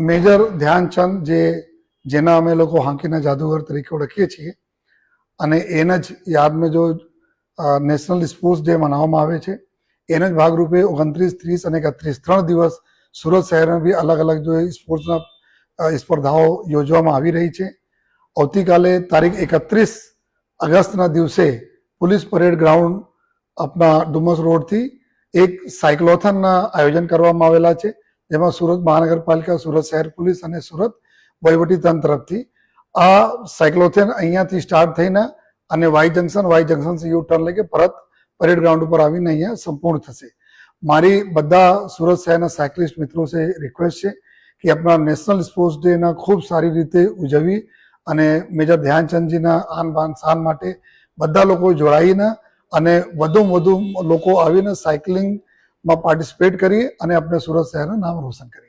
Major Dhyan Chand જેના અમે લોકો હોકીના જાદુગર તરીકે ઓળખીએ છીએ અને એના જ યાદમાં જો નેશનલ સ્પોર્ટ્સ ડે મનાવવામાં આવે છે એના જ ભાગરૂપે 29, 30 અને 31 3 દિવસ સુરત શહેરમાં બી અલગ અલગ જો સ્પોર્ટ્સના સ્પર્ધાઓ યોજવામાં આવી રહી છે. આવતીકાલે તારીખ 31 ઓગસ્ટના દિવસે પોલીસ પરેડ ગ્રાઉન્ડ આપણા ડુમસ રોડથી એક સાયક્લોથોનના આયોજન કરવામાં આવેલા છે, જેમાં સુરત મહાનગરપાલિકા, સુરત શહેર પોલીસ અને સુરત વહીવટીતંત્ર તરફથી આ સાયક્લોથોન અહીંયાથી સ્ટાર્ટ થઈને અને વાય જંકશન યુ ટર્ન લઈ કે પરત પરેડ ગ્રાઉન્ડ ઉપર આવીને અહીંયા સંપૂર્ણ થશે. મારી બધા સુરત શહેરના સાયકલિસ્ટ મિત્રો છે રિક્વેસ્ટ છે કે આપણા નેશનલ સ્પોર્ટ્સ ડેના ખૂબ સારી રીતે ઉજવી અને મેજર ધ્યાનચંદજીના આન બાન શાન માટે બધા લોકો જોડાઈને અને વધુમાં વધુ લોકો આવીને સાયકલિંગમાં પાર્ટિસિપેટ કરીએ અને આપણે સુરત શહેરનું નામ રોશન કરીએ.